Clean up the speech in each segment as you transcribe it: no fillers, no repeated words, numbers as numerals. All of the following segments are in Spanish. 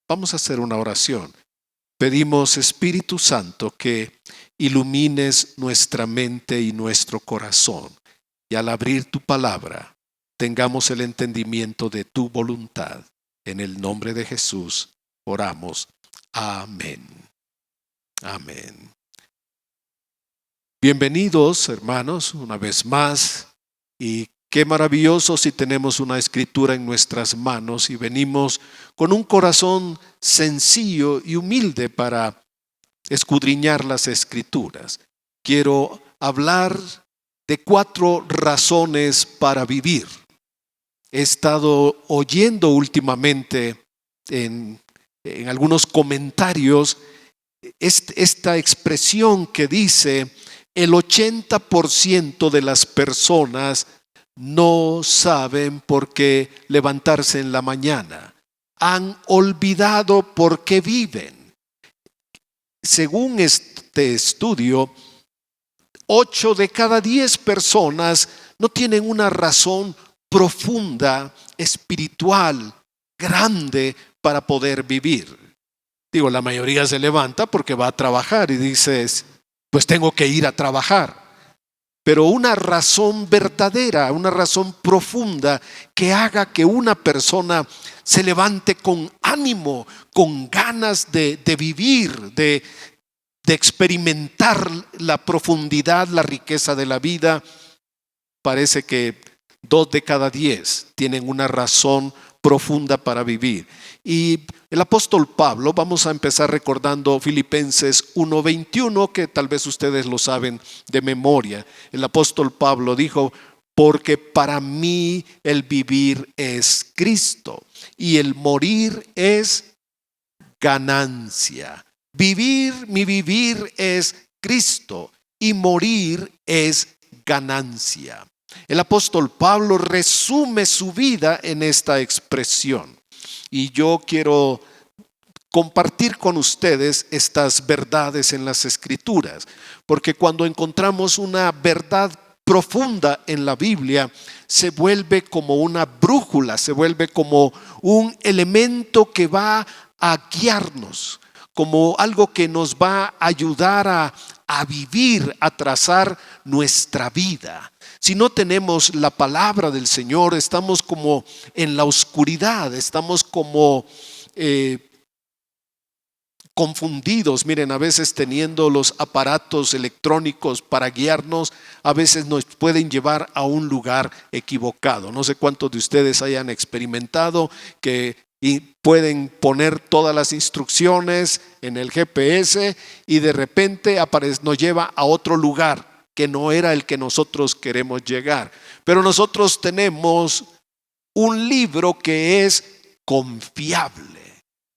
Vamos a hacer una oración. Pedimos, Espíritu Santo, que ilumines nuestra mente y nuestro corazón. Y al abrir tu palabra, tengamos el entendimiento de tu voluntad. En el nombre de Jesús oramos. Amén. Amén. Bienvenidos, hermanos, una vez más. Y qué maravilloso si tenemos una escritura en nuestras manos y venimos con un corazón sencillo y humilde para escudriñar las escrituras. Quiero hablar de 4 razones para vivir. He estado oyendo últimamente en algunos comentarios esta expresión que dice: el 80% de las personas no saben por qué levantarse en la mañana. Han olvidado por qué viven. Según este estudio, 8 de cada 10 personas no tienen una razón profunda, espiritual, grande para poder vivir. Digo, la mayoría se levanta porque va a trabajar y dices, pues tengo que ir a trabajar. Pero una razón verdadera, una razón profunda que haga que una persona se levante con ánimo, con ganas de vivir, de experimentar la profundidad, la riqueza de la vida, parece que 2 de cada 10 tienen una razón profunda para vivir. Y el apóstol Pablo, vamos a empezar recordando Filipenses 1:21, que tal vez ustedes lo saben de memoria. El apóstol Pablo dijo: porque para mí el vivir es Cristo y el morir es ganancia. Mi vivir es Cristo y morir es ganancia. El apóstol Pablo resume su vida en esta expresión. Y yo quiero compartir con ustedes estas verdades en las Escrituras, porque cuando encontramos una verdad profunda en la Biblia, se vuelve como una brújula, se vuelve como un elemento que va a guiarnos, como algo que nos va a ayudar a vivir, a trazar nuestra vida. Si no tenemos la palabra del Señor, estamos como en la oscuridad, estamos como confundidos. Miren, a veces teniendo los aparatos electrónicos para guiarnos, a veces nos pueden llevar a un lugar equivocado. No sé cuántos de ustedes hayan experimentado que pueden poner todas las instrucciones en el GPS y de repente nos lleva a otro lugar que no era el que nosotros queremos llegar. Pero nosotros tenemos un libro que es confiable.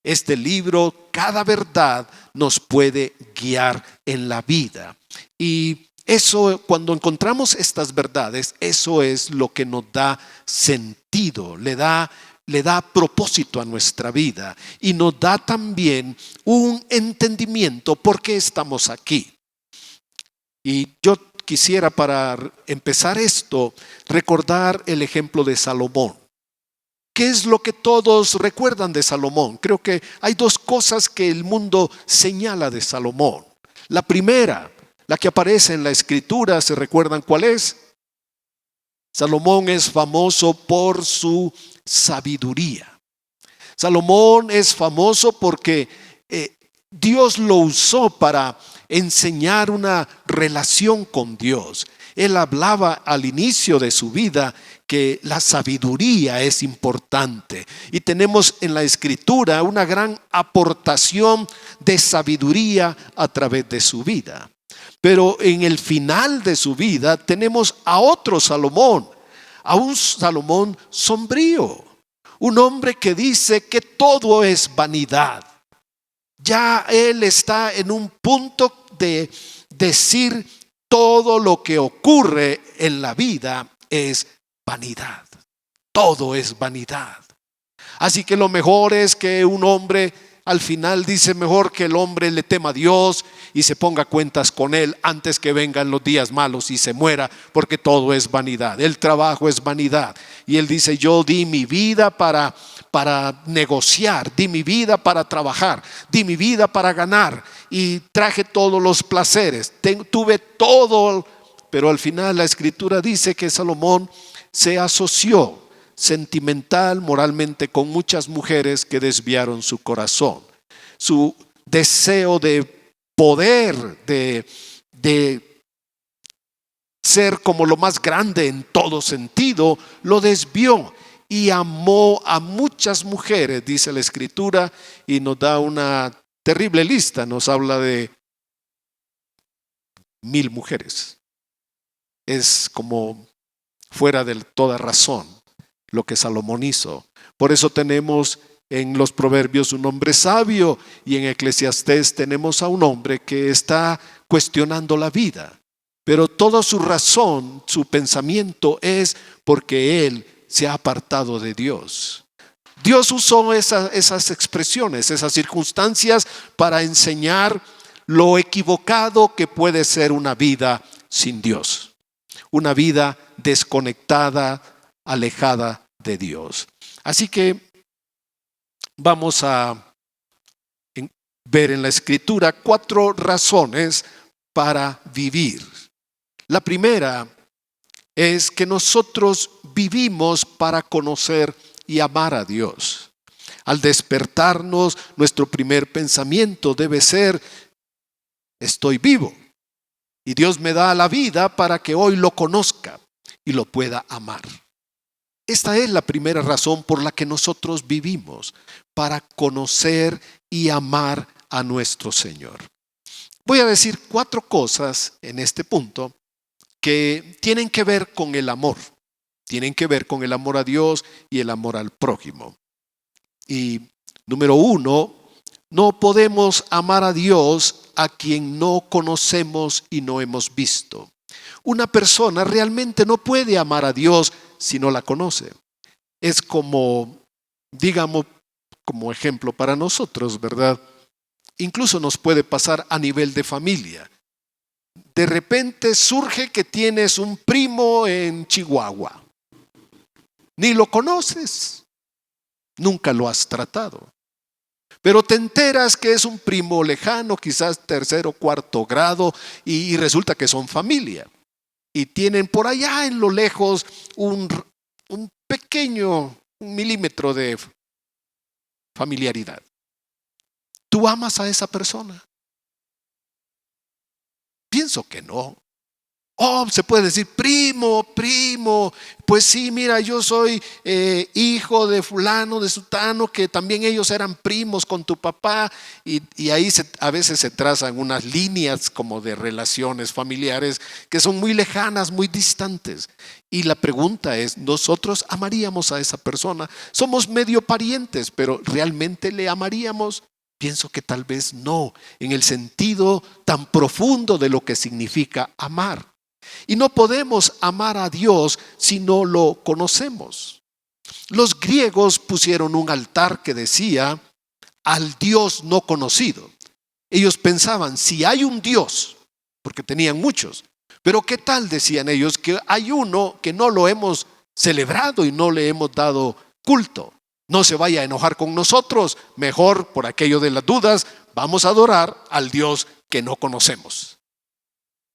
Este libro, cada verdad nos puede guiar en la vida. Y eso, cuando encontramos estas verdades, eso es lo que nos da sentido, le da propósito a nuestra vida y nos da también un entendimiento por qué estamos aquí. Y yo quisiera, para empezar esto, recordar el ejemplo de Salomón. ¿Qué es lo que todos recuerdan de Salomón? Creo que hay 2 cosas que el mundo señala de Salomón. La primera, la que aparece en la Escritura, ¿se recuerdan cuál es? Salomón es famoso por su sabiduría. Salomón es famoso porque Dios lo usó para enseñar una relación con Dios. Él hablaba al inicio de su vida que la sabiduría es importante. Y tenemos en la Escritura una gran aportación de sabiduría a través de su vida. Pero en el final de su vida tenemos a otro Salomón, a un Salomón sombrío. Un hombre que dice que todo es vanidad. Ya él está en un punto de decir todo lo que ocurre en la vida es vanidad. Todo es vanidad. Así que lo mejor es que un hombre al final dice: mejor que el hombre le tema a Dios y se ponga cuentas con él antes que vengan los días malos y se muera, porque todo es vanidad. El trabajo es vanidad. Y él dice: yo di mi vida para para negociar, di mi vida para trabajar, di mi vida para ganar, y traje todos los placeres, tuve todo, pero al final la Escritura dice que Salomón se asoció sentimental, moralmente, con muchas mujeres que desviaron su corazón. Su deseo de poder, de ser como lo más grande en todo sentido, lo desvió y amó a muchas mujeres, dice la Escritura, y nos da una terrible lista, nos habla de 1000 mujeres. Es como fuera de toda razón lo que Salomón hizo. Por eso tenemos en los Proverbios un hombre sabio, y en Eclesiastés tenemos a un hombre que está cuestionando la vida, pero toda su razón, su pensamiento es porque él se ha apartado de Dios. Dios usó esas expresiones, esas circunstancias para enseñar lo equivocado que puede ser una vida sin Dios, una vida desconectada, alejada de Dios. Así que vamos a ver en la Escritura 4 razones para vivir. La primera es que nosotros vivimos para conocer y amar a Dios. Al despertarnos, nuestro primer pensamiento debe ser: estoy vivo y Dios me da la vida para que hoy lo conozca y lo pueda amar. Esta es la primera razón por la que nosotros vivimos, para conocer y amar a nuestro Señor. Voy a decir 4 cosas en este punto que tienen que ver con el amor. Tienen que ver con el amor a Dios y el amor al prójimo. Y número 1, no podemos amar a Dios a quien no conocemos y no hemos visto. Una persona realmente no puede amar a Dios si no la conoce. Es como, digamos, como ejemplo para nosotros, ¿verdad? Incluso nos puede pasar a nivel de familia. De repente surge que tienes un primo en Chihuahua. Ni lo conoces, nunca lo has tratado, pero te enteras que es un primo lejano, quizás 3º o 4º grado, y resulta que son familia. Y tienen por allá en lo lejos un pequeño, 1 milímetro de familiaridad. ¿Tú amas a esa persona? Pienso que no. Oh, se puede decir: primo, pues sí, mira, yo soy hijo de fulano, de sutano, que también ellos eran primos con tu papá, y ahí a veces se trazan unas líneas como de relaciones familiares que son muy lejanas, muy distantes. Y la pregunta es: ¿nosotros amaríamos a esa persona? Somos medio parientes, pero ¿realmente le amaríamos? Pienso que tal vez no, en el sentido tan profundo de lo que significa amar. Y no podemos amar a Dios si no lo conocemos. Los griegos pusieron un altar que decía: al Dios no conocido. Ellos pensaban: si hay un Dios, porque tenían muchos, pero ¿qué tal, decían ellos, que hay uno que no lo hemos celebrado y no le hemos dado culto? No se vaya a enojar con nosotros, mejor, por aquello de las dudas, vamos a adorar al Dios que no conocemos.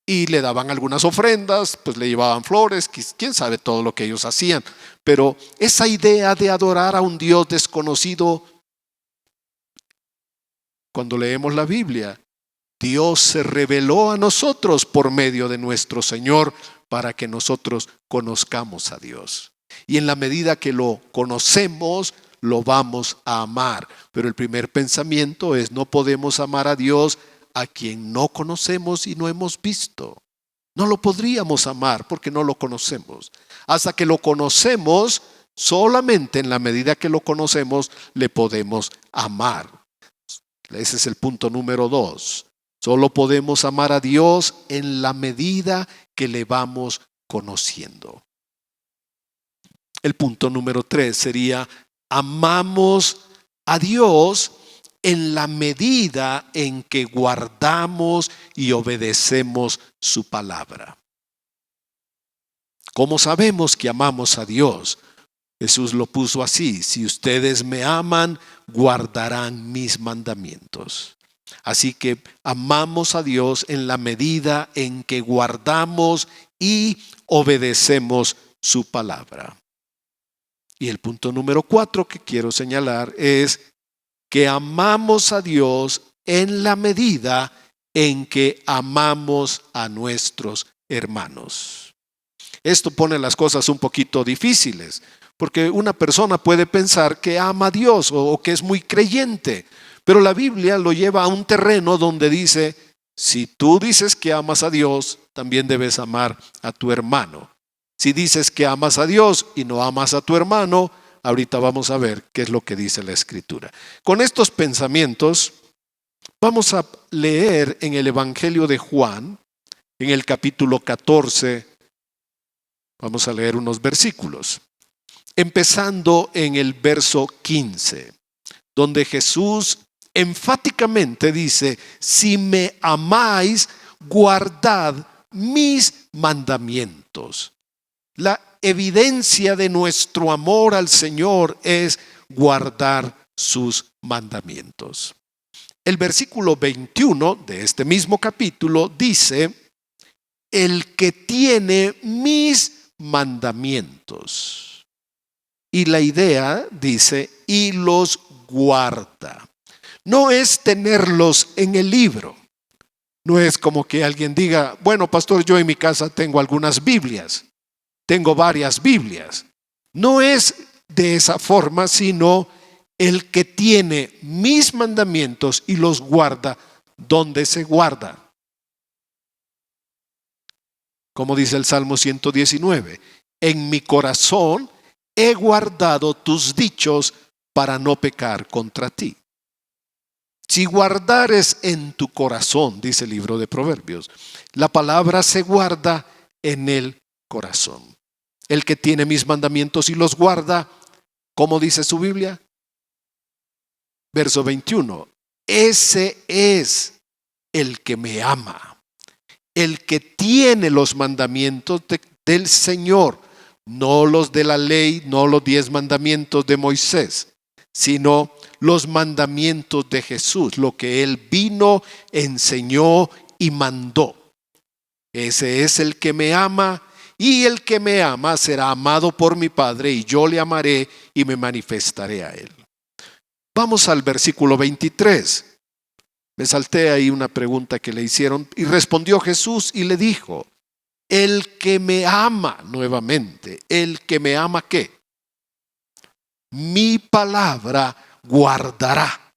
Y le daban algunas ofrendas, pues le llevaban flores, quién sabe todo lo que ellos hacían. Pero esa idea de adorar a un Dios desconocido, cuando leemos la Biblia, Dios se reveló a nosotros por medio de nuestro Señor para que nosotros conozcamos a Dios. Y en la medida que lo conocemos, lo vamos a amar. Pero el primer pensamiento es: no podemos amar a Dios a quien no conocemos y no hemos visto. No lo podríamos amar porque no lo conocemos. Hasta que lo conocemos, solamente en la medida que lo conocemos, le podemos amar. Ese es el punto número 2. Solo podemos amar a Dios en la medida que le vamos conociendo. El punto número 3 sería: amamos a Dios en la medida en que guardamos y obedecemos su palabra. ¿Cómo sabemos que amamos a Dios? Jesús lo puso así: si ustedes me aman, guardarán mis mandamientos. Así que amamos a Dios en la medida en que guardamos y obedecemos su palabra. Y el punto número 4 que quiero señalar es que amamos a Dios en la medida en que amamos a nuestros hermanos. Esto pone las cosas un poquito difíciles, porque una persona puede pensar que ama a Dios o que es muy creyente, pero la Biblia lo lleva a un terreno donde dice: si tú dices que amas a Dios, también debes amar a tu hermano. Si dices que amas a Dios y no amas a tu hermano, ahorita vamos a ver qué es lo que dice la Escritura. Con estos pensamientos, vamos a leer en el Evangelio de Juan, en el capítulo 14, vamos a leer unos versículos, empezando en el verso 15, donde Jesús enfáticamente dice: si me amáis, guardad mis mandamientos. La evidencia de nuestro amor al Señor es guardar sus mandamientos. El versículo 21 de este mismo capítulo dice: el que tiene mis mandamientos. Y la idea dice: y los guarda. No es tenerlos en el libro. No es como que alguien diga: bueno, pastor, yo en mi casa tengo algunas Biblias, tengo varias Biblias. No es de esa forma, sino el que tiene mis mandamientos y los guarda. ¿Dónde se guarda? Como dice el Salmo 119: en mi corazón he guardado tus dichos para no pecar contra ti. Si guardares en tu corazón, dice el libro de Proverbios, la palabra se guarda en el corazón. El que tiene mis mandamientos y los guarda, ¿cómo dice su Biblia? Verso 21, ese es el que me ama, el que tiene los mandamientos del Señor, no los de la ley, no los 10 mandamientos de Moisés, sino los mandamientos de Jesús, lo que Él vino, enseñó y mandó. Ese es el que me ama, y el que me ama será amado por mi Padre, y yo le amaré y me manifestaré a Él. Vamos al versículo 23. Me salté ahí una pregunta que le hicieron, y respondió Jesús y le dijo: el que me ama, nuevamente, el que me ama, ¿qué? Mi palabra guardará.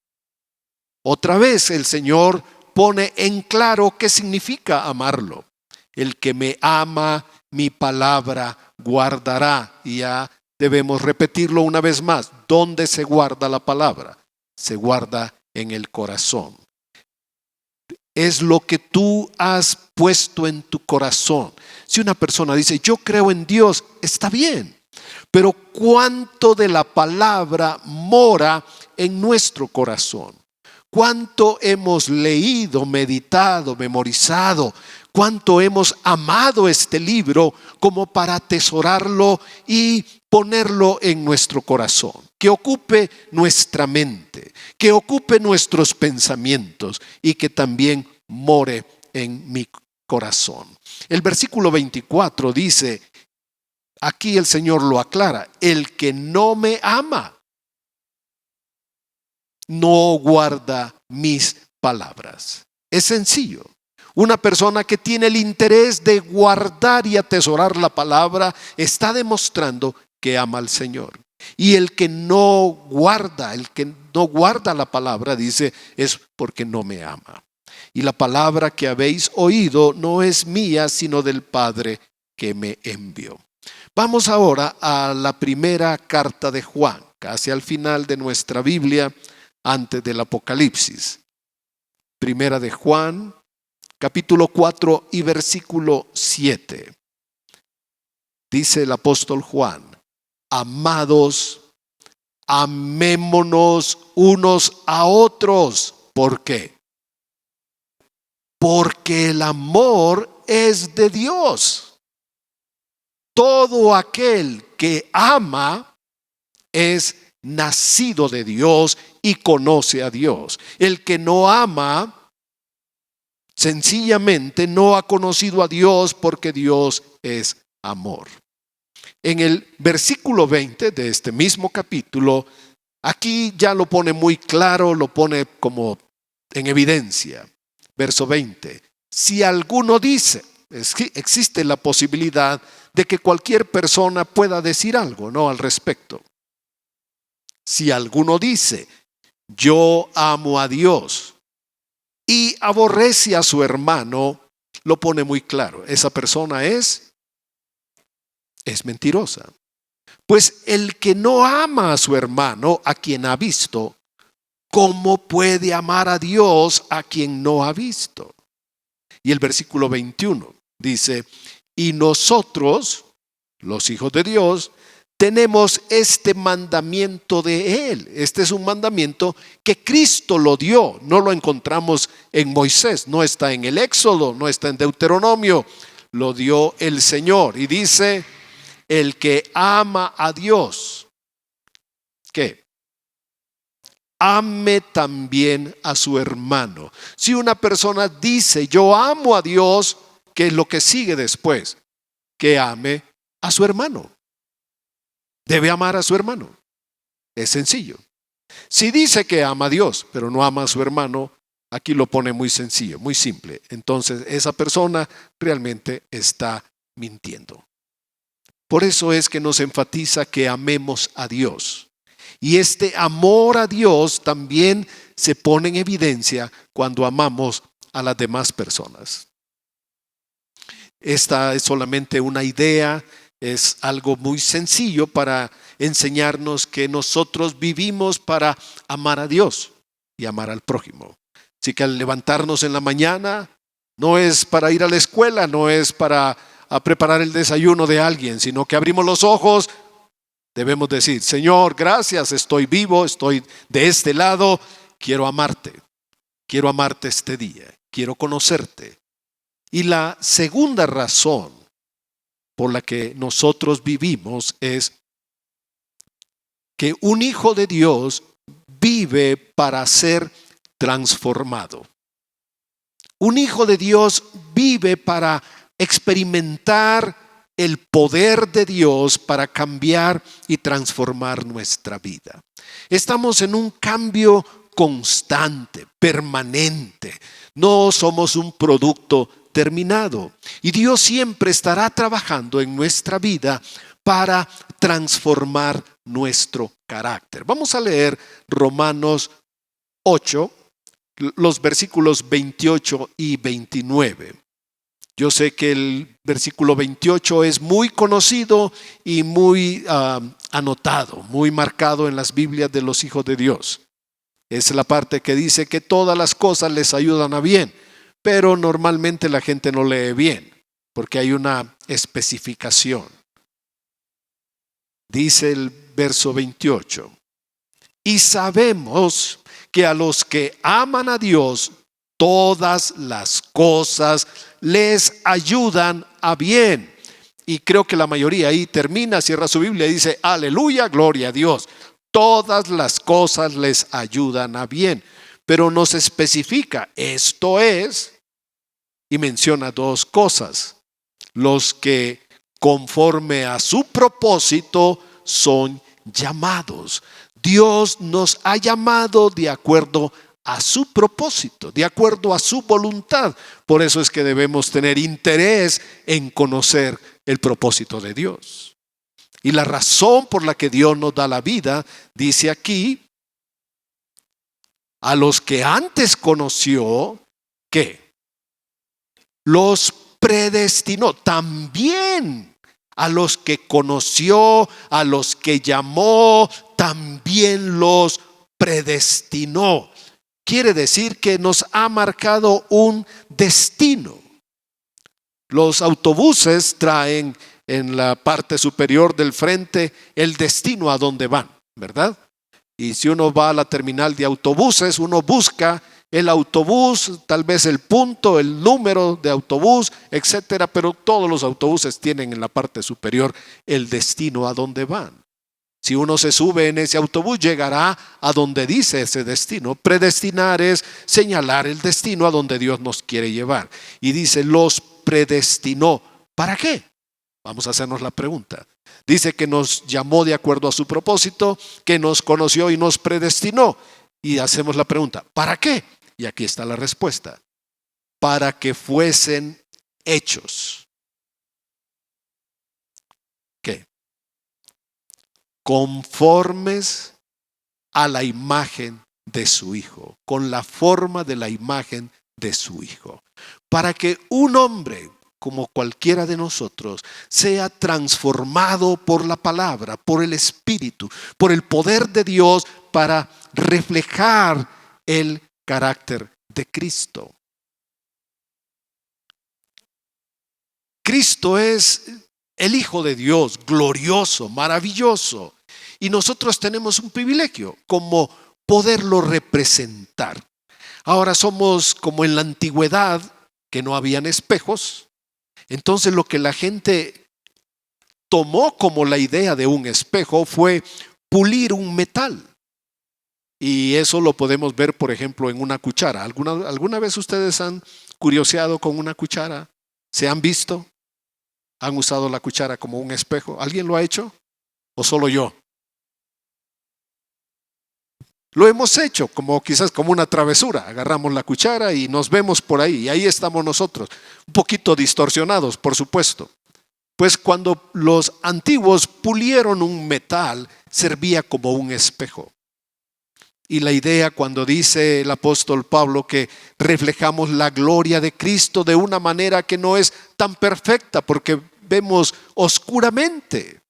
Otra vez el Señor pone en claro qué significa amarlo. El que me ama, mi palabra guardará. Y ya debemos repetirlo una vez más. ¿Dónde se guarda la palabra? Se guarda en el corazón. Es lo que tú has puesto en tu corazón. Si una persona dice: yo creo en Dios, está bien. Pero ¿cuánto de la palabra mora en nuestro corazón? ¿Cuánto hemos leído, meditado, memorizado? ¿Cuánto hemos amado este libro como para atesorarlo y ponerlo en nuestro corazón? Que ocupe nuestra mente, que ocupe nuestros pensamientos y que también more en mi corazón. El versículo 24 dice, aquí el Señor lo aclara: el que no me ama no guarda mis palabras. Es sencillo. Una persona que tiene el interés de guardar y atesorar la palabra está demostrando que ama al Señor. Y el que no guarda la palabra, dice, es porque no me ama. Y la palabra que habéis oído no es mía, sino del Padre que me envió. Vamos ahora a la primera carta de Juan, casi al final de nuestra Biblia, antes del Apocalipsis. Primera de Juan, capítulo 4 y versículo 7. Dice el apóstol Juan: amados, amémonos unos a otros. ¿Por qué? Porque el amor es de Dios. Todo aquel que ama es nacido de Dios y conoce a Dios. El que no ama, sencillamente no ha conocido a Dios, porque Dios es amor. En el versículo 20 de este mismo capítulo, aquí ya lo pone muy claro, lo pone como en evidencia. Verso 20. Si alguno dice, existe la posibilidad de que cualquier persona pueda decir algo, ¿no?, al respecto. Si alguno dice, yo amo a Dios, y aborrece a su hermano, lo pone muy claro. Esa persona es mentirosa. Pues el que no ama a su hermano, a quien ha visto, ¿cómo puede amar a Dios a quien no ha visto? Y el versículo 21 dice, y nosotros, los hijos de Dios, tenemos este mandamiento de Él. Este es un mandamiento que Cristo lo dio. No lo encontramos en Moisés, no está en el Éxodo, no está en Deuteronomio. Lo dio el Señor. Y dice, el que ama a Dios, ¿qué? Ame también a su hermano. Si una persona dice, yo amo a Dios, ¿qué es lo que sigue después? Que ame a su hermano. Debe amar a su hermano. Es sencillo. Si dice que ama a Dios, pero no ama a su hermano, aquí lo pone muy sencillo, muy simple. Entonces esa persona realmente está mintiendo. Por eso es que nos enfatiza que amemos a Dios. Y este amor a Dios también se pone en evidencia cuando amamos a las demás personas. Esta es solamente una idea. Es algo muy sencillo para enseñarnos que nosotros vivimos para amar a Dios y amar al prójimo. Así que al levantarnos en la mañana, no es para ir a la escuela, no es para preparar el desayuno de alguien, sino que abrimos los ojos, debemos decir, Señor, gracias, estoy vivo, estoy de este lado, quiero amarte este día, quiero conocerte. Y la segunda razón por la que nosotros vivimos es que un hijo de Dios vive para ser transformado. Un hijo de Dios vive para experimentar el poder de Dios para cambiar y transformar nuestra vida. Estamos en un cambio constante, permanente. No somos un producto terminado. Y Dios siempre estará trabajando en nuestra vida para transformar nuestro carácter. Vamos a leer Romanos 8, los versículos 28 y 29. Yo sé que el versículo 28 es muy conocido y muy anotado, muy marcado en las Biblias de los hijos de Dios. Es la parte que dice que todas las cosas les ayudan a bien, pero normalmente la gente no lee bien, porque hay una especificación. Dice el verso 28, y sabemos que a los que aman a Dios, todas las cosas les ayudan a bien. Y creo que la mayoría ahí termina, cierra su Biblia y dice, aleluya, gloria a Dios. Todas las cosas les ayudan a bien. Pero nos especifica, esto es, y menciona dos cosas. Los que conforme a su propósito son llamados. Dios nos ha llamado de acuerdo a su propósito, de acuerdo a su voluntad. Por eso es que debemos tener interés en conocer el propósito de Dios. Y la razón por la que Dios nos da la vida, dice aquí, a los que antes conoció, ¿qué? Los predestinó. También a los que conoció, a los que llamó, también los predestinó. Quiere decir que nos ha marcado un destino. Los autobuses traen en la parte superior del frente el destino a donde van, ¿verdad? Y si uno va a la terminal de autobuses, uno busca el autobús, tal vez el punto, el número de autobús, etcétera, pero todos los autobuses tienen en la parte superior el destino a donde van. Si uno se sube en ese autobús, llegará a donde dice ese destino. Predestinar es señalar el destino a donde Dios nos quiere llevar. Y dice, los predestinó. ¿Para qué? Vamos a hacernos la pregunta. Dice que nos llamó de acuerdo a su propósito, que nos conoció y nos predestinó. Y hacemos la pregunta, ¿para qué? Y aquí está la respuesta. Para que fuesen hechos. ¿Qué? Conformes a la imagen de su Hijo, con la forma de la imagen de su Hijo. Para que un hombre, como cualquiera de nosotros, sea transformado por la palabra, por el Espíritu, por el poder de Dios, para reflejar el carácter de Cristo. Cristo es el Hijo de Dios, glorioso, maravilloso. Y nosotros tenemos un privilegio como poderlo representar. Ahora somos como en la antigüedad, que no habían espejos. Entonces lo que la gente tomó como la idea de un espejo fue pulir un metal. Y eso lo podemos ver, por ejemplo, en una cuchara. ¿Alguna vez ustedes han curioseado con una cuchara? ¿Se han visto? ¿Han usado la cuchara como un espejo? ¿Alguien lo ha hecho? ¿O solo yo? Lo hemos hecho quizás como una travesura. Agarramos la cuchara y nos vemos por ahí. Y ahí estamos nosotros, un poquito distorsionados, por supuesto. Pues cuando los antiguos pulieron un metal, servía como un espejo. Y la idea, cuando dice el apóstol Pablo que reflejamos la gloria de Cristo de una manera que no es tan perfecta, porque vemos oscuramente.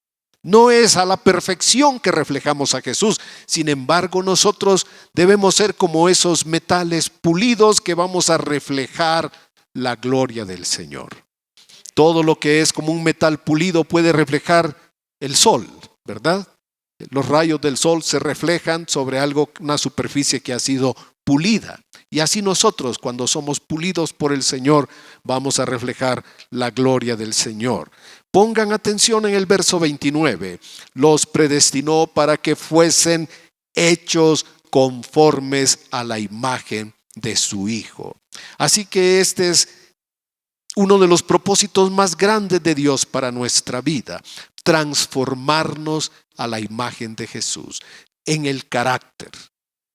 No es a la perfección que reflejamos a Jesús. Sin embargo, nosotros debemos ser como esos metales pulidos que vamos a reflejar la gloria del Señor. Todo lo que es como un metal pulido puede reflejar el sol, ¿verdad? Los rayos del sol se reflejan sobre una superficie que ha sido pulida. Y así nosotros, cuando somos pulidos por el Señor, vamos a reflejar la gloria del Señor. Pongan atención en el verso 29. Los predestinó para que fuesen hechos conformes a la imagen de su Hijo. Así que este es uno de los propósitos más grandes de Dios para nuestra vida. Transformarnos a la imagen de Jesús en el carácter.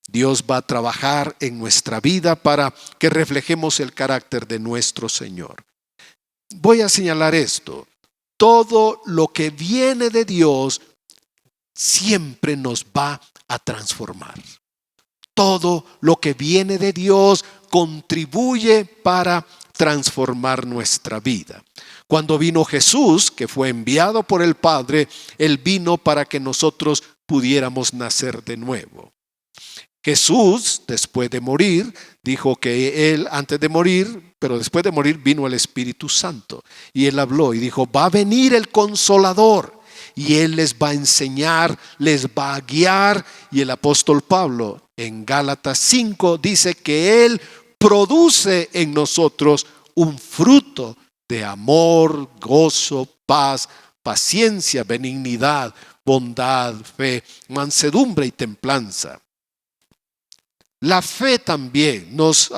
Dios va a trabajar en nuestra vida para que reflejemos el carácter de nuestro Señor. Voy a señalar esto. Todo lo que viene de Dios siempre nos va a transformar. Todo lo que viene de Dios contribuye para transformar nuestra vida. Cuando vino Jesús, que fue enviado por el Padre, Él vino para que nosotros pudiéramos nacer de nuevo. Jesús, después de morir, dijo que Él antes de morir, pero después de morir vino el Espíritu Santo. Y Él habló y dijo, va a venir el Consolador y Él les va a enseñar, les va a guiar. Y el apóstol Pablo en Gálatas 5 dice que Él produce en nosotros un fruto de amor, gozo, paz, paciencia, benignidad, bondad, fe, mansedumbre y templanza. La fe también nos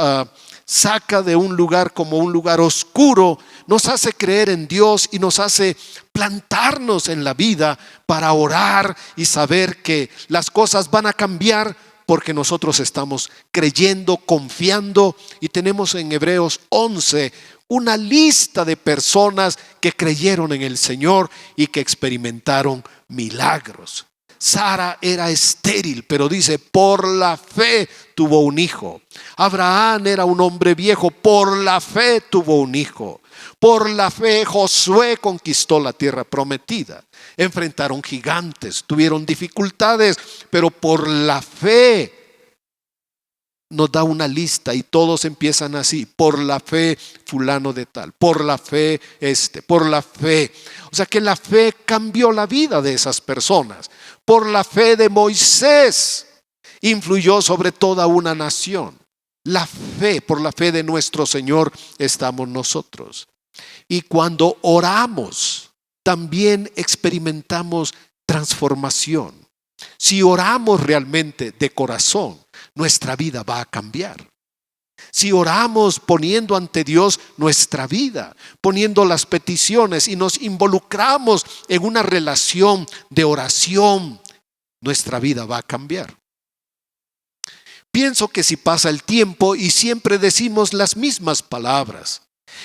saca de un lugar como un lugar oscuro, nos hace creer en Dios y nos hace plantarnos en la vida para orar y saber que las cosas van a cambiar porque nosotros estamos creyendo, confiando, y tenemos en Hebreos 11 una lista de personas que creyeron en el Señor y que experimentaron milagros. Sara era estéril, pero dice, por la fe tuvo un hijo. Abraham era un hombre viejo, por la fe tuvo un hijo. Por la fe Josué conquistó la tierra prometida. Enfrentaron gigantes, tuvieron dificultades, pero por la fe nos da una lista y todos empiezan así. Por la fe fulano de tal, por la fe por la fe. O sea que la fe cambió la vida de esas personas. Por la fe de Moisés influyó sobre toda una nación. La fe, por la fe de nuestro Señor estamos nosotros. Y cuando oramos, también experimentamos transformación. Si oramos realmente de corazón, nuestra vida va a cambiar. Si oramos poniendo ante Dios nuestra vida, poniendo las peticiones y nos involucramos en una relación de oración, nuestra vida va a cambiar. Pienso que si pasa el tiempo y siempre decimos las mismas palabras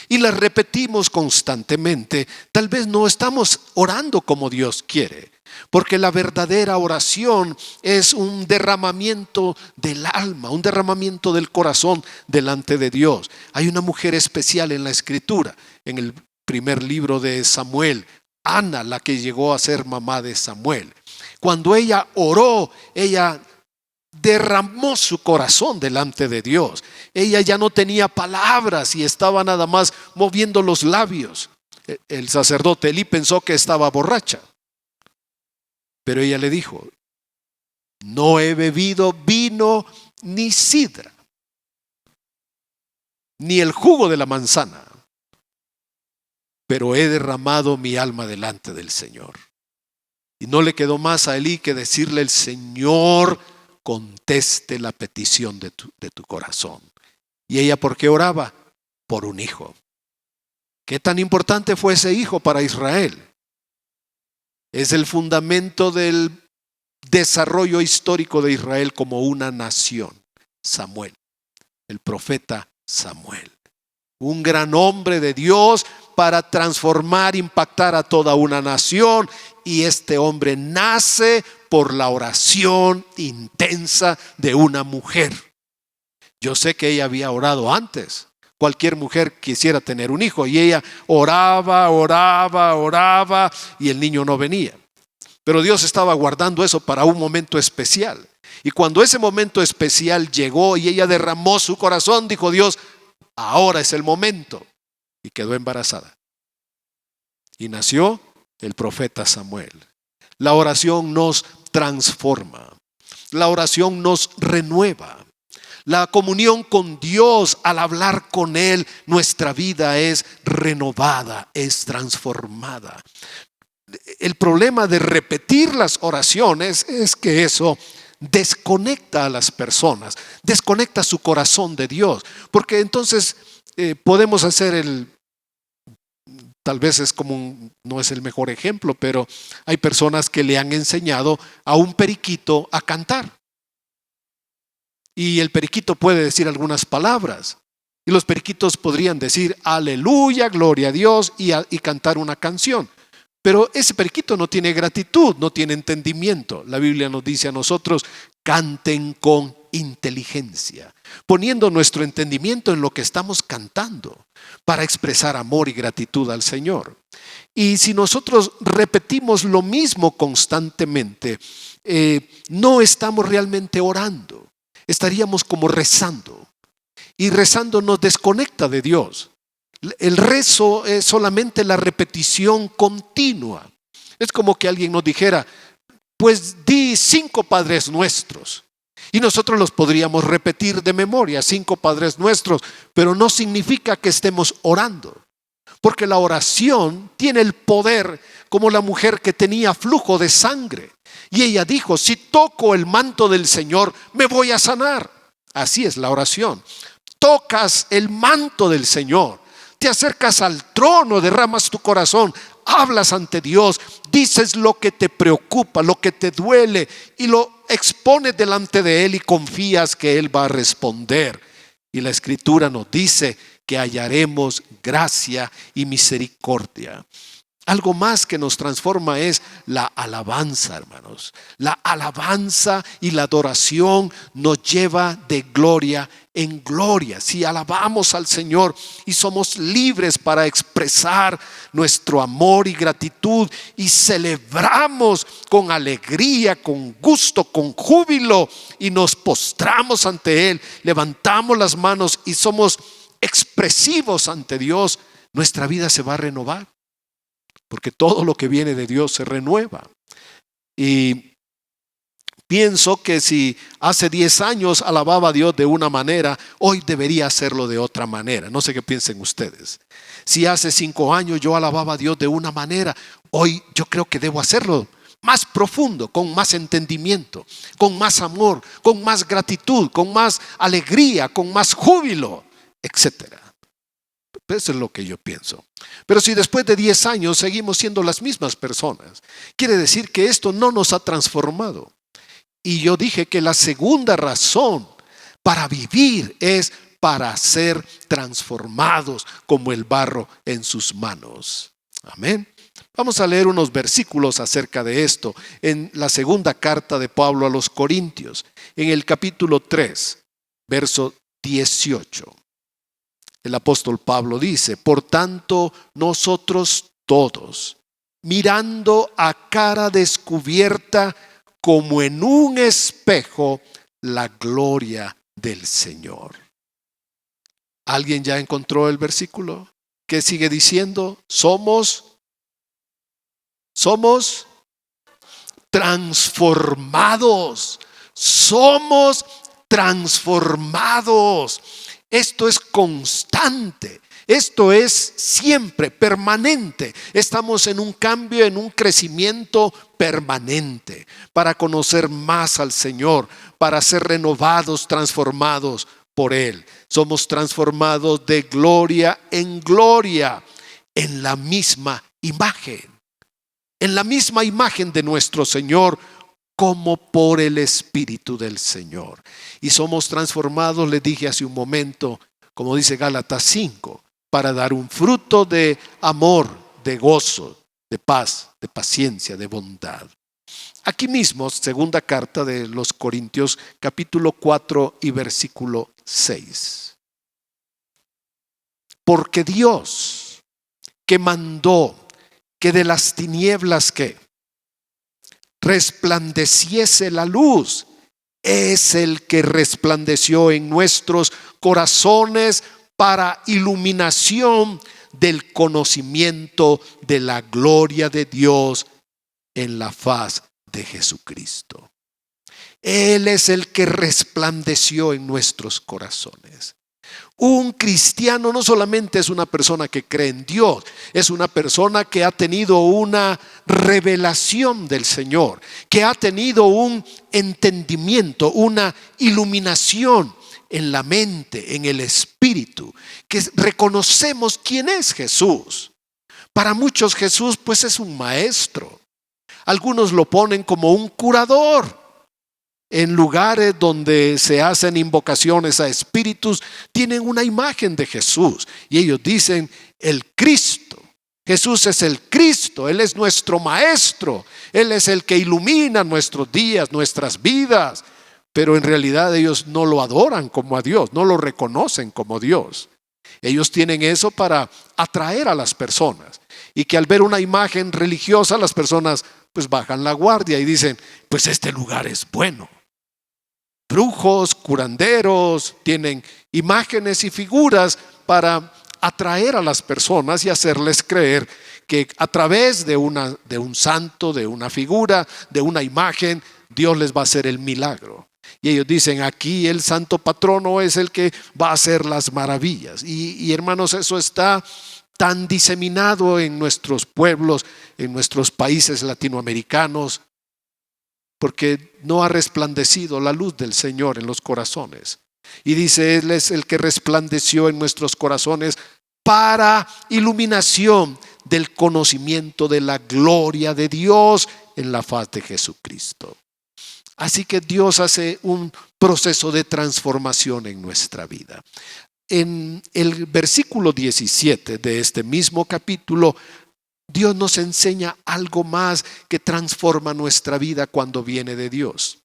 y las repetimos constantemente, tal vez no estamos orando como Dios quiere. Porque la verdadera oración es un derramamiento del alma, un derramamiento del corazón delante de Dios. Hay una mujer especial en la Escritura, en el primer libro de Samuel, Ana, la que llegó a ser mamá de Samuel. Cuando ella oró, ella derramó su corazón delante de Dios. Ella ya no tenía palabras y estaba nada más moviendo los labios. El sacerdote Elí pensó que estaba borracha. Pero ella le dijo: no he bebido vino ni sidra, ni el jugo de la manzana, pero he derramado mi alma delante del Señor. Y no le quedó más a Elí que decirle: el Señor conteste la petición de tu corazón. ¿Y ella por qué oraba? Por un hijo. ¿Qué tan importante fue ese hijo para Israel? Es el fundamento del desarrollo histórico de Israel como una nación. Samuel, el profeta Samuel, un gran hombre de Dios para transformar, impactar a toda una nación. Y este hombre nace por la oración intensa de una mujer. Yo sé que ella había orado antes. Cualquier mujer quisiera tener un hijo, y ella oraba y el niño no venía. Pero Dios estaba guardando eso para un momento especial. Y cuando ese momento especial llegó y ella derramó su corazón, dijo Dios: ahora es el momento. Y quedó embarazada. Y nació el profeta Samuel. La oración nos transforma. La oración nos renueva. La comunión con Dios, al hablar con Él, nuestra vida es renovada, es transformada. El problema de repetir las oraciones es que eso desconecta a las personas, desconecta su corazón de Dios. Porque entonces podemos hacer tal vez es como no es el mejor ejemplo, pero hay personas que le han enseñado a un periquito a cantar. Y el periquito puede decir algunas palabras. Y los periquitos podrían decir aleluya, gloria a Dios y cantar una canción. Pero ese periquito no tiene gratitud, no tiene entendimiento. La Biblia nos dice a nosotros: canten con inteligencia, poniendo nuestro entendimiento en lo que estamos cantando para expresar amor y gratitud al Señor. Y si nosotros repetimos lo mismo constantemente, no estamos realmente orando. Estaríamos como rezando, y rezando nos desconecta de Dios. El rezo es solamente la repetición continua. Es como que alguien nos dijera: pues di 5 Padres Nuestros, y nosotros los podríamos repetir de memoria, 5 Padres Nuestros, pero no significa que estemos orando, porque la oración tiene el poder, como la mujer que tenía flujo de sangre. Y ella dijo: si toco el manto del Señor, me voy a sanar. Así es la oración. Tocas el manto del Señor, te acercas al trono, derramas tu corazón, hablas ante Dios, dices lo que te preocupa, lo que te duele, y lo expones delante de Él y confías que Él va a responder. Y la Escritura nos dice que hallaremos gracia y misericordia. Algo más que nos transforma es la alabanza, hermanos. La alabanza y la adoración nos lleva de gloria en gloria. Si alabamos al Señor y somos libres para expresar nuestro amor y gratitud, y celebramos con alegría, con gusto, con júbilo, y nos postramos ante Él, levantamos las manos y somos expresivos ante Dios, nuestra vida se va a renovar. Porque todo lo que viene de Dios se renueva. Y pienso que si hace 10 años alababa a Dios de una manera, hoy debería hacerlo de otra manera. No sé qué piensen ustedes. Si hace 5 años yo alababa a Dios de una manera, hoy yo creo que debo hacerlo más profundo, con más entendimiento, con más amor, con más gratitud, con más alegría, con más júbilo, etcétera. Eso es lo que yo pienso. Pero si después de 10 años seguimos siendo las mismas personas, quiere decir que esto no nos ha transformado. Y yo dije que la segunda razón para vivir es para ser transformados como el barro en sus manos. Amén. Vamos a leer unos versículos acerca de esto en la segunda carta de Pablo a los Corintios, en el capítulo 3, verso 18. El apóstol Pablo dice: por tanto, nosotros todos, mirando a cara descubierta como en un espejo la gloria del Señor. ¿Alguien ya encontró el versículo? ¿Qué sigue diciendo? Somos transformados. Somos transformados. Esto es constante. Esto es siempre, permanente. Estamos en un cambio, en un crecimiento permanente para conocer más al Señor, para ser renovados, transformados por Él. Somos transformados de gloria en gloria, en la misma imagen. En la misma imagen de nuestro Señor, como por el Espíritu del Señor. Y somos transformados, les dije hace un momento, como dice Gálatas 5, para dar un fruto de amor, de gozo, de paz, de paciencia, de bondad. Aquí mismo, segunda carta de los Corintios, capítulo 4 y versículo 6. Porque Dios, que mandó que de las tinieblas que resplandeciese la luz, es el que resplandeció en nuestros corazones para iluminación del conocimiento de la gloria de Dios en la faz de Jesucristo. Él es el que resplandeció en nuestros corazones. Un cristiano no solamente es una persona que cree en Dios, es una persona que ha tenido una revelación del Señor, que ha tenido un entendimiento, una iluminación en la mente, en el espíritu, que reconocemos quién es Jesús. Para muchos Jesús pues es un maestro. Algunos lo ponen como un curador. En lugares donde se hacen invocaciones a espíritus, tienen una imagen de Jesús y ellos dicen el Cristo. Jesús es el Cristo, Él es nuestro maestro, Él es el que ilumina nuestros días, nuestras vidas. Pero en realidad ellos no lo adoran como a Dios, no lo reconocen como Dios. Ellos tienen eso para atraer a las personas, y que al ver una imagen religiosa las personas pues bajan la guardia y dicen: pues este lugar es bueno. Brujos, curanderos, tienen imágenes y figuras para atraer a las personas y hacerles creer que a través de un santo, de una figura, de una imagen, Dios les va a hacer el milagro. Y ellos dicen: aquí el santo patrono es el que va a hacer las maravillas. Y hermanos, eso está tan diseminado en nuestros pueblos, en nuestros países latinoamericanos, porque no ha resplandecido la luz del Señor en los corazones. Y dice: Él es el que resplandeció en nuestros corazones para iluminación del conocimiento de la gloria de Dios en la faz de Jesucristo. Así que Dios hace un proceso de transformación en nuestra vida. En el versículo 17 de este mismo capítulo, Dios nos enseña algo más que transforma nuestra vida cuando viene de Dios.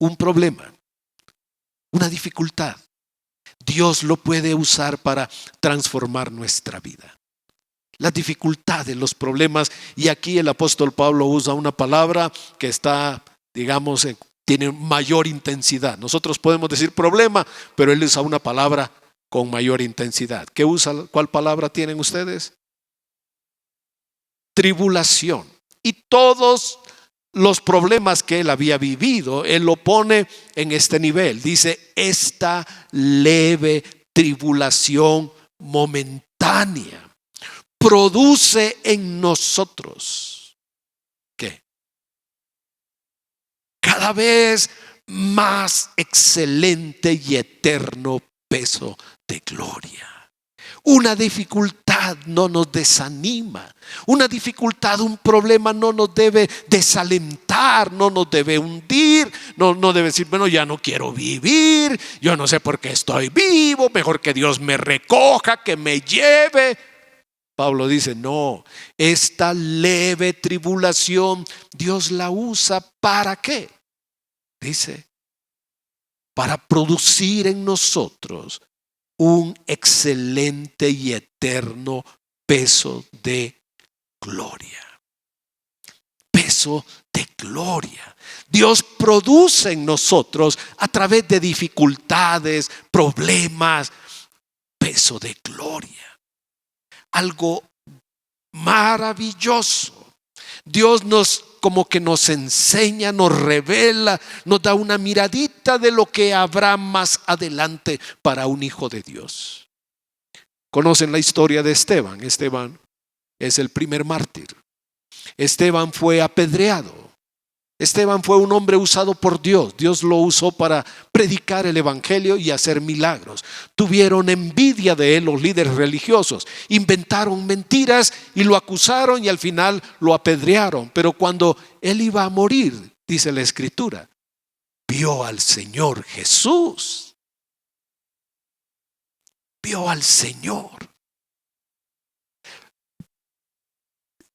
Un problema, una dificultad, Dios lo puede usar para transformar nuestra vida. Las dificultades, los problemas, y aquí el apóstol Pablo usa una palabra que está, digamos, tiene mayor intensidad. Nosotros podemos decir problema, pero él usa una palabra con mayor intensidad. ¿Qué usa? ¿Cuál palabra tienen ustedes? Tribulación. Y todos los problemas que él había vivido, él lo pone en este nivel. Dice: esta leve tribulación momentánea produce en nosotros cada vez más excelente y eterno peso de gloria. Una dificultad no nos desanima. Una dificultad, un problema no nos debe desalentar, no nos debe hundir, no debe decir, bueno, ya no quiero vivir, yo no sé por qué estoy vivo, mejor que Dios me recoja, que me lleve. Pablo dice, no, esta leve tribulación Dios la usa ¿para qué? Dice, para producir en nosotros un excelente y eterno peso de gloria. Peso de gloria. Dios produce en nosotros a través de dificultades, problemas, peso de gloria. Algo maravilloso. Dios como que nos enseña, nos revela, nos da una miradita de lo que habrá más adelante para un hijo de Dios. ¿Conocen la historia de Esteban? Esteban es el primer mártir. Esteban fue apedreado. Esteban fue un hombre usado por Dios. Dios lo usó para predicar el evangelio y hacer milagros. Tuvieron envidia de él los líderes religiosos. Inventaron mentiras y lo acusaron y al final lo apedrearon. Pero cuando él iba a morir, dice la Escritura, vio al Señor Jesús. Vio al Señor.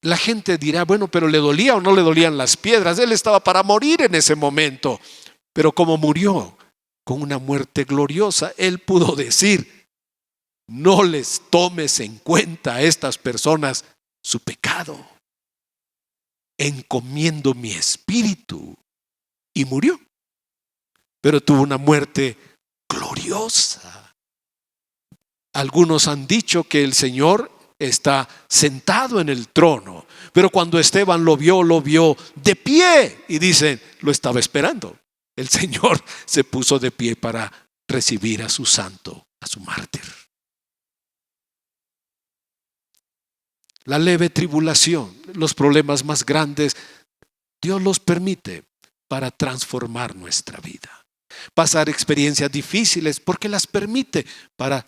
La gente dirá, bueno, pero ¿le dolía o no le dolían las piedras? Él estaba para morir en ese momento. Pero como murió con una muerte gloriosa, él pudo decir, no les tomes en cuenta a estas personas su pecado. Encomiendo mi espíritu. Y murió. Pero tuvo una muerte gloriosa. Algunos han dicho que el Señor está sentado en el trono, pero cuando Esteban lo vio de pie y dicen, lo estaba esperando. El Señor se puso de pie para recibir a su santo, a su mártir. La leve tribulación, los problemas más grandes, Dios los permite para transformar nuestra vida. Pasar experiencias difíciles porque las permite para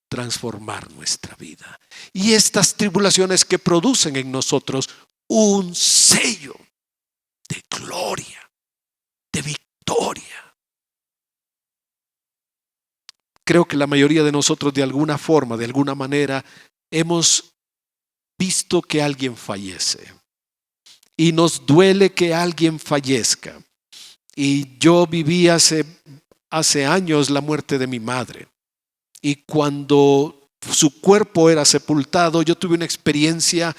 transformar nuestra vida. Y estas tribulaciones que producen en nosotros un sello de gloria, de victoria. Creo que la mayoría de nosotros de alguna forma, de alguna manera, hemos visto que alguien fallece. Y nos duele que alguien fallezca. Y yo viví hace años la muerte de mi madre. Y cuando su cuerpo era sepultado, yo tuve una experiencia,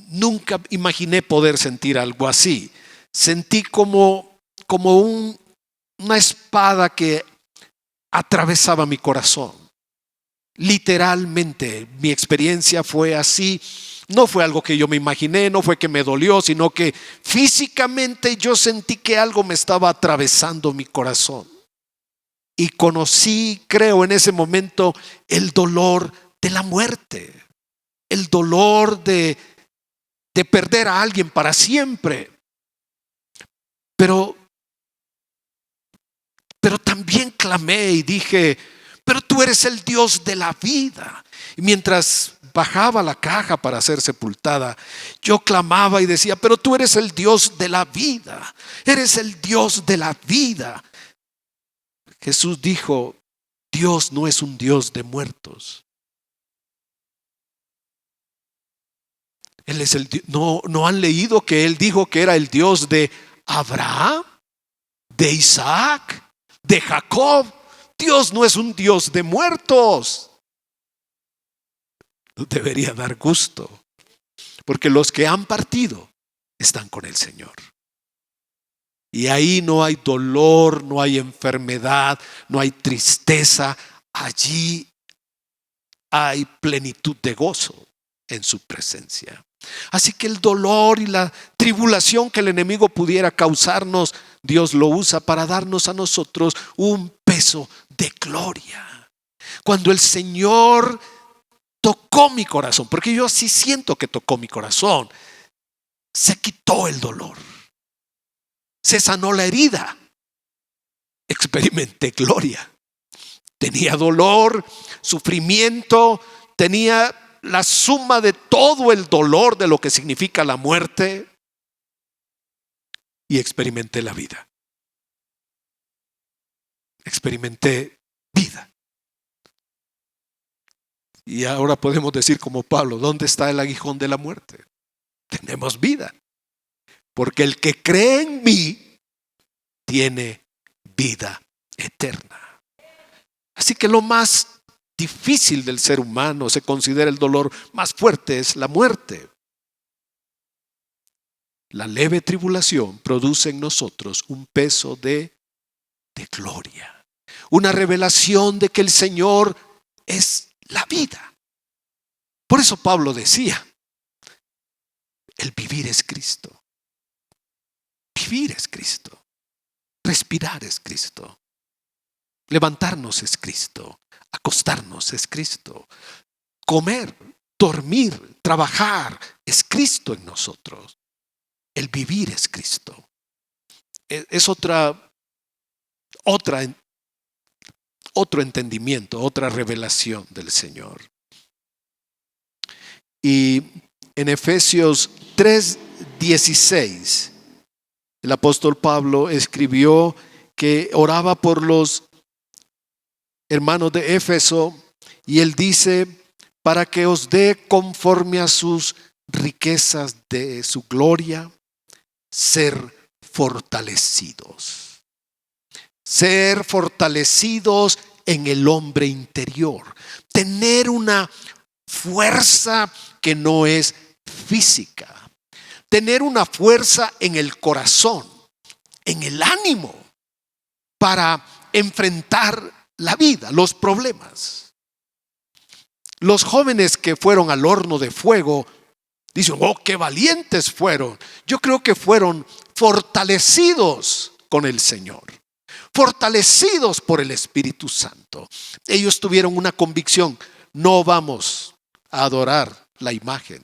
nunca imaginé poder sentir algo así. Sentí como una espada que atravesaba mi corazón. Literalmente, mi experiencia fue así. No fue algo que yo me imaginé, no fue que me dolió, sino que físicamente yo sentí que algo me estaba atravesando mi corazón. Y conocí, creo, en ese momento el dolor de la muerte, el dolor de perder a alguien para siempre. Pero también clamé y dije, pero tú eres el Dios de la vida. Y mientras bajaba la caja para ser sepultada, yo clamaba y decía, pero tú eres el Dios de la vida, eres el Dios de la vida. Jesús dijo, Dios no es un Dios de muertos. Él es el Dios. ¿No han leído que Él dijo que era el Dios de Abraham, de Isaac, de Jacob? Dios no es un Dios de muertos. Debería dar gusto, porque los que han partido están con el Señor. Y ahí no hay dolor, no hay enfermedad, no hay tristeza. Allí hay plenitud de gozo en su presencia. Así que el dolor y la tribulación que el enemigo pudiera causarnos, Dios lo usa para darnos a nosotros un peso de gloria. Cuando el Señor tocó mi corazón, porque yo así siento que tocó mi corazón, se quitó el dolor. se sanó la herida. Experimenté gloria. Tenía dolor, sufrimiento, tenía la suma de todo el dolor de lo que significa la muerte, y experimenté la vida. Experimenté vida. Y ahora podemos decir como Pablo, ¿dónde está el aguijón de la muerte? Tenemos vida. Porque el que cree en mí tiene vida eterna. Así que lo más difícil del ser humano, se considera el dolor más fuerte, es la muerte. La leve tribulación produce en nosotros un peso de gloria, una revelación de que el Señor es la vida. Por eso Pablo decía, el vivir es Cristo. Vivir es Cristo. Respirar es Cristo. Levantarnos es Cristo. Acostarnos es Cristo. Comer, dormir, trabajar es Cristo en nosotros. El vivir es Cristo. Es otro entendimiento, otra revelación del Señor. Y en Efesios 3:16, el apóstol Pablo escribió que oraba por los hermanos de Éfeso, y él dice, para que os dé conforme a sus riquezas de su gloria, ser fortalecidos. Ser fortalecidos en el hombre interior. Tener una fuerza que no es física. Tener una fuerza en el corazón, en el ánimo, para enfrentar la vida, los problemas. Los jóvenes que fueron al horno de fuego dicen, oh, qué valientes fueron. Yo creo que fueron fortalecidos con el Señor, fortalecidos por el Espíritu Santo. Ellos tuvieron una convicción: no vamos a adorar la imagen,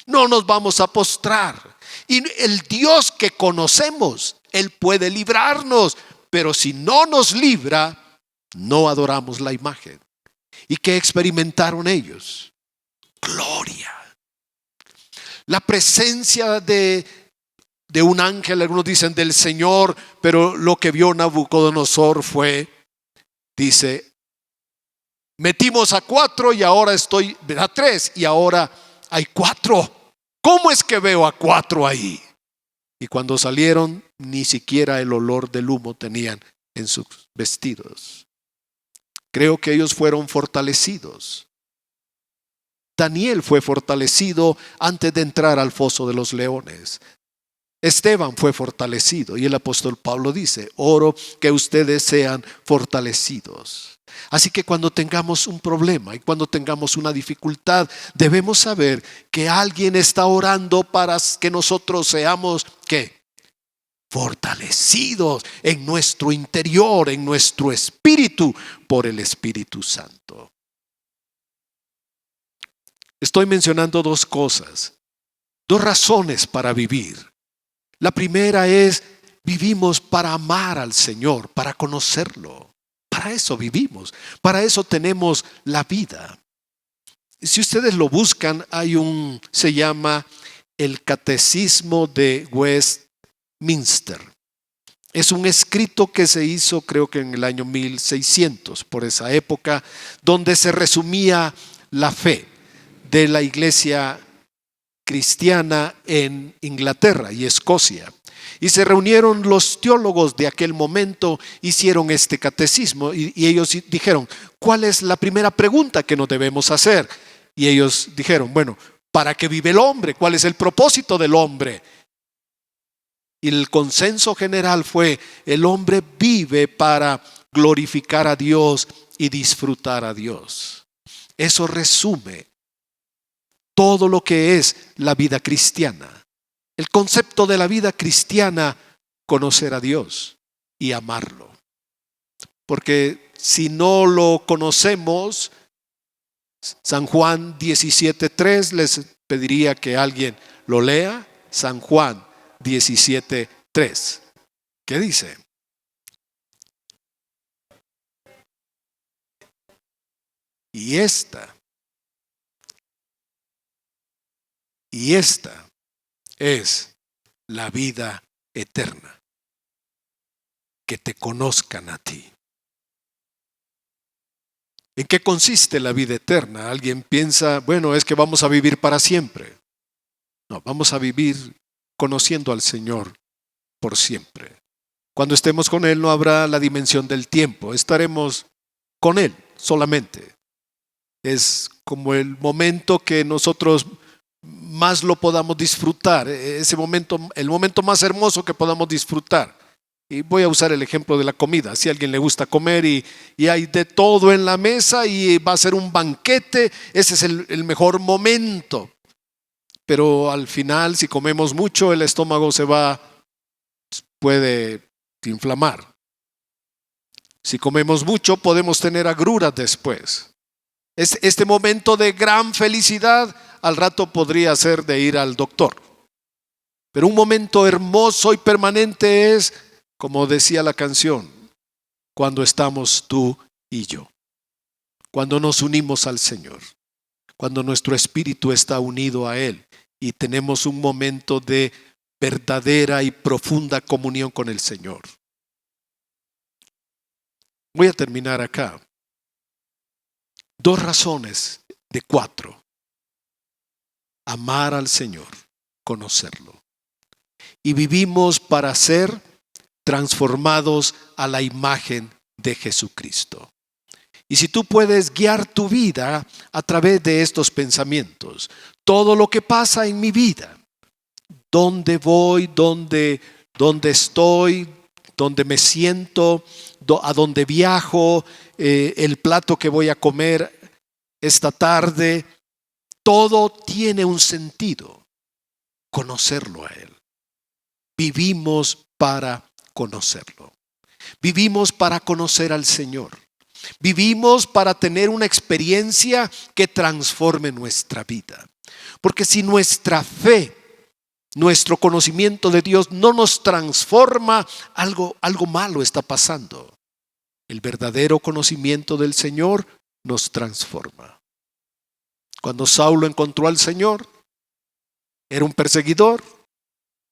no nos vamos a postrar, y el Dios que conocemos, Él puede librarnos, pero si no nos libra, no adoramos la imagen. ¿Y qué experimentaron ellos? Gloria. La presencia de un ángel, algunos dicen del Señor, pero lo que vio Nabucodonosor fue, dice, metimos a 4 y ahora estoy a 3 y ahora hay 4. ¿Cómo es que veo a 4 ahí? Y cuando salieron, ni siquiera el olor del humo tenían en sus vestidos. Creo que ellos fueron fortalecidos. Daniel fue fortalecido antes de entrar al foso de los leones. Esteban fue fortalecido, y el apóstol Pablo dice, oro que ustedes sean fortalecidos. Así que cuando tengamos un problema y cuando tengamos una dificultad, debemos saber que alguien está orando para que nosotros seamos, ¿qué? Fortalecidos en nuestro interior, en nuestro espíritu, por el Espíritu Santo. Estoy mencionando 2 cosas, 2 razones para vivir. La primera es, vivimos para amar al Señor, para conocerlo. Para eso vivimos, para eso tenemos la vida. Si ustedes lo buscan, se llama el Catecismo de Westminster. Es un escrito que se hizo, creo que en el año 1600, por esa época, donde se resumía la fe de la iglesia cristiana en Inglaterra y Escocia. Y se reunieron los teólogos de aquel momento, hicieron este catecismo y ellos dijeron, ¿cuál es la primera pregunta que nos debemos hacer? Y ellos dijeron, bueno, ¿para qué vive el hombre? ¿Cuál es el propósito del hombre? Y el consenso general fue, el hombre vive para glorificar a Dios y disfrutar a Dios. Eso resume todo lo que es la vida cristiana. El concepto de la vida cristiana, conocer a Dios y amarlo. Porque si no lo conocemos, San Juan 17:3, les pediría que alguien lo lea. San Juan 17:3. ¿Qué dice? Y esta es la vida eterna, que te conozcan a ti. ¿En qué consiste la vida eterna? Alguien piensa, bueno, es que vamos a vivir para siempre. No, vamos a vivir conociendo al Señor por siempre. Cuando estemos con Él no habrá la dimensión del tiempo, estaremos con Él solamente. Es como el momento que nosotros más lo podamos disfrutar, ese momento, el momento más hermoso que podamos disfrutar. Y voy a usar el ejemplo de la comida. Si a alguien le gusta comer y hay de todo en la mesa y va a ser un banquete, ese es el mejor momento. Pero al final, si comemos mucho, el estómago puede inflamar. Si comemos mucho, podemos tener agruras después. Este momento de gran felicidad al rato podría ser de ir al doctor. Pero un momento hermoso y permanente es, como decía la canción, cuando estamos tú y yo. Cuando nos unimos al Señor. Cuando nuestro espíritu está unido a Él y tenemos un momento de verdadera y profunda comunión con el Señor. Voy a terminar acá. 2 razones de 4. Amar al Señor, conocerlo. Y vivimos para ser transformados a la imagen de Jesucristo. Y si tú puedes guiar tu vida a través de estos pensamientos, todo lo que pasa en mi vida, dónde voy, dónde estoy, dónde me siento, a dónde viajo, el plato que voy a comer esta tarde, todo tiene un sentido. Conocerlo a Él. Vivimos para conocerlo. Vivimos para conocer al Señor. Vivimos para tener una experiencia que transforme nuestra vida. Porque si nuestra fe, nuestro conocimiento de Dios no nos transforma, algo malo está pasando. El verdadero conocimiento del Señor nos transforma. Cuando Saulo encontró al Señor, era un perseguidor,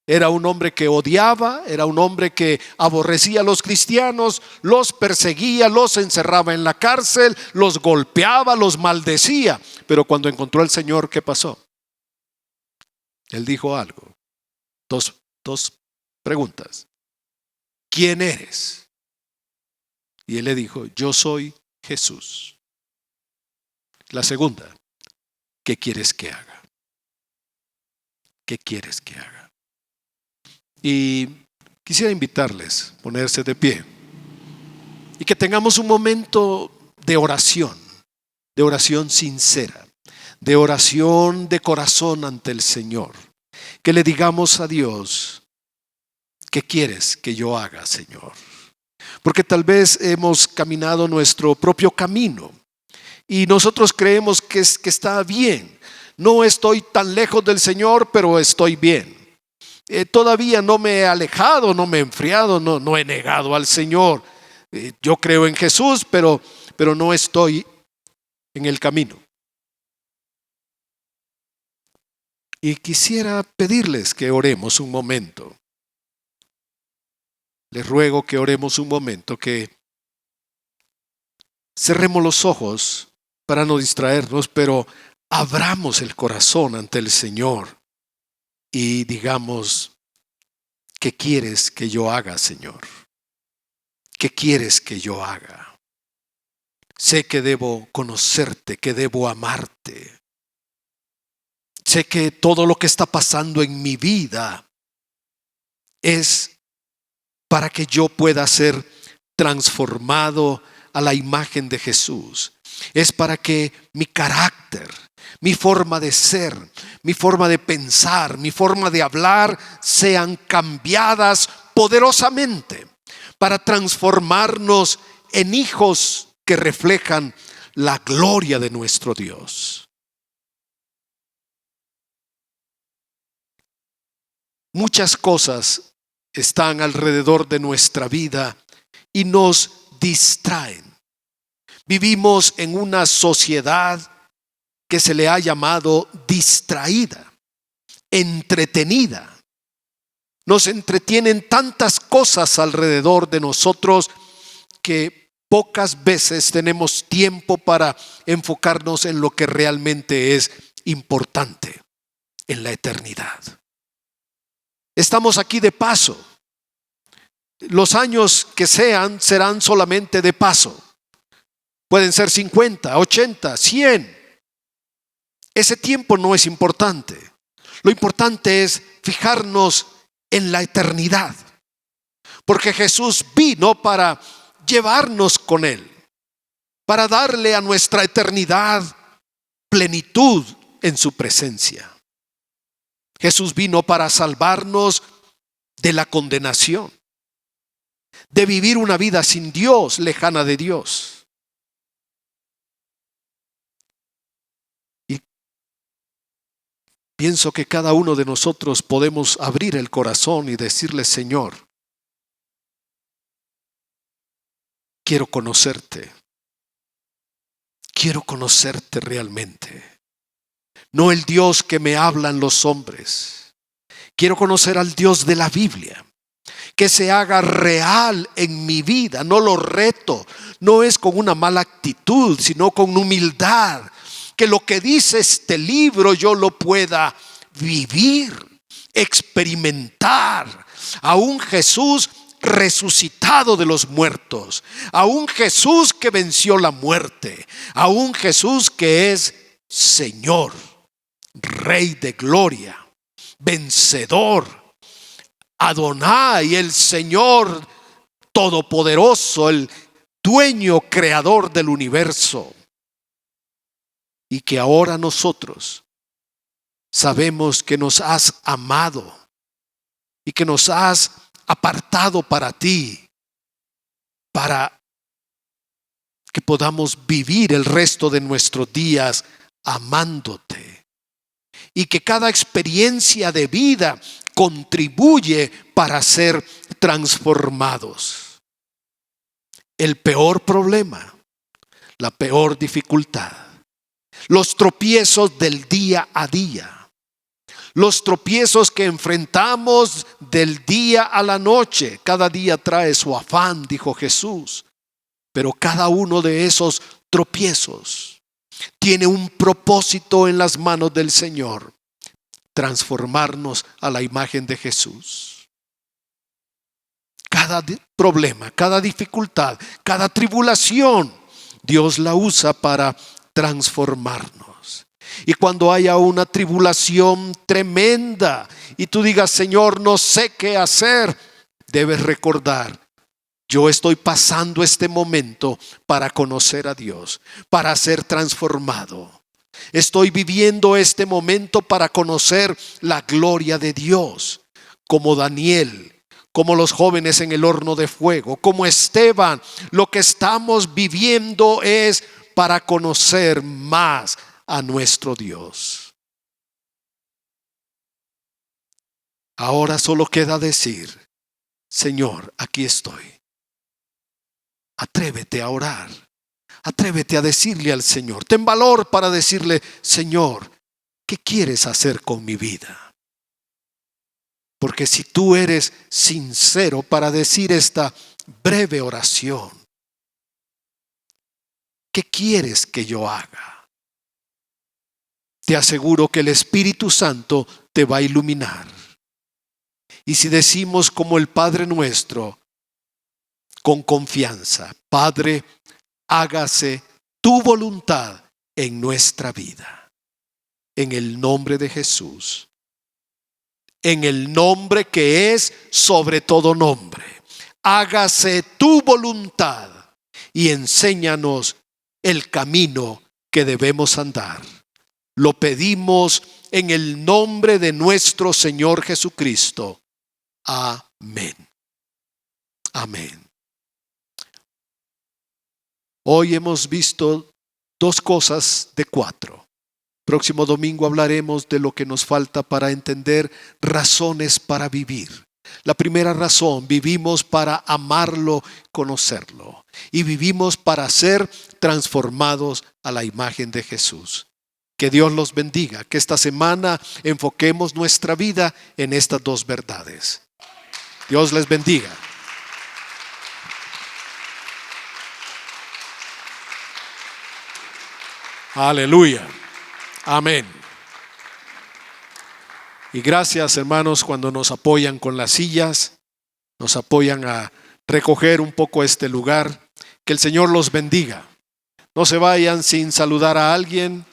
era un hombre que odiaba, era un hombre que aborrecía a los cristianos, los perseguía, los encerraba en la cárcel, los golpeaba, los maldecía. Pero cuando encontró al Señor, ¿qué pasó? Él dijo algo. Dos preguntas. ¿Quién eres? Y él le dijo, yo soy Jesús. La segunda, ¿qué quieres que haga? ¿Qué quieres que haga? Y quisiera invitarles a ponerse de pie y que tengamos un momento de oración sincera, de oración de corazón ante el Señor. Que le digamos a Dios, ¿qué quieres que yo haga, Señor? Porque tal vez hemos caminado nuestro propio camino y nosotros creemos que está bien. No estoy tan lejos del Señor, pero estoy bien. Todavía no me he alejado, no me he enfriado, no he negado al Señor. Yo creo en Jesús, pero no estoy en el camino. Y quisiera pedirles que oremos un momento. Les ruego que oremos un momento, que cerremos los ojos para no distraernos, pero abramos el corazón ante el Señor y digamos, ¿qué quieres que yo haga, Señor? ¿Qué quieres que yo haga? Sé que debo conocerte, que debo amarte. Sé que todo lo que está pasando en mi vida es para que yo pueda ser transformado a la imagen de Jesús. Es para que mi carácter, mi forma de ser, mi forma de pensar, mi forma de hablar sean cambiadas poderosamente para transformarnos en hijos que reflejan la gloria de nuestro Dios. Muchas cosas están alrededor de nuestra vida y nos distraen. Vivimos en una sociedad que se le ha llamado distraída, entretenida. Nos entretienen tantas cosas alrededor de nosotros que pocas veces tenemos tiempo para enfocarnos en lo que realmente es importante, en la eternidad. Estamos aquí de paso. Los años que sean serán solamente de paso. Pueden ser 50, 80, 100. Ese tiempo no es importante. Lo importante es fijarnos en la eternidad. Porque Jesús vino para llevarnos con Él, para darle a nuestra eternidad plenitud en su presencia. Jesús vino para salvarnos de la condenación, de vivir una vida sin Dios, lejana de Dios. Y pienso que cada uno de nosotros podemos abrir el corazón y decirle: Señor, quiero conocerte. Quiero conocerte realmente. No el Dios que me hablan los hombres. Quiero conocer al Dios de la Biblia, que se haga real en mi vida. No lo reto, no es con una mala actitud, sino con humildad. Que lo que dice este libro yo lo pueda vivir, experimentar. A un Jesús resucitado de los muertos, a un Jesús que venció la muerte, a un Jesús que es Señor, Rey de gloria, vencedor, Adonai, el Señor todopoderoso, el dueño, creador del universo. Y que ahora nosotros sabemos que nos has amado y que nos has apartado para ti, para que podamos vivir el resto de nuestros días amándote, y que cada experiencia de vida contribuye para ser transformados. El peor problema, la peor dificultad, los tropiezos del día a día, los tropiezos que enfrentamos del día a la noche. Cada día trae su afán, dijo Jesús, pero cada uno de esos tropiezos tiene un propósito en las manos del Señor: transformarnos a la imagen de Jesús. Cada problema, cada dificultad, cada tribulación, Dios la usa para transformarnos. Y cuando haya una tribulación tremenda y tú digas: Señor, no sé qué hacer, debes recordar: yo estoy pasando este momento para conocer a Dios, para ser transformado. Estoy viviendo este momento para conocer la gloria de Dios, como Daniel, como los jóvenes en el horno de fuego, como Esteban. Lo que estamos viviendo es para conocer más a nuestro Dios. Ahora solo queda decir: Señor, aquí estoy. Atrévete a orar. Atrévete a decirle al Señor. Ten valor para decirle: Señor, ¿qué quieres hacer con mi vida? Porque si tú eres sincero para decir esta breve oración: ¿qué quieres que yo haga?, te aseguro que el Espíritu Santo te va a iluminar. Y si decimos como el Padre nuestro, con confianza: Padre, hágase tu voluntad en nuestra vida. En el nombre de Jesús. En el nombre que es sobre todo nombre. Hágase tu voluntad y enséñanos el camino que debemos andar. Lo pedimos en el nombre de nuestro Señor Jesucristo. Amén. Amén. Hoy hemos visto 2 cosas de 4. Próximo domingo hablaremos de lo que nos falta para entender razones para vivir. La primera razón, vivimos para amarlo, conocerlo. Y vivimos para ser transformados a la imagen de Jesús. Que Dios los bendiga, que esta semana enfoquemos nuestra vida en estas dos verdades. Dios les bendiga. Aleluya. Amén. Y gracias, hermanos, cuando nos apoyan con las sillas, nos apoyan a recoger un poco este lugar. Que el Señor los bendiga. No se vayan sin saludar a alguien.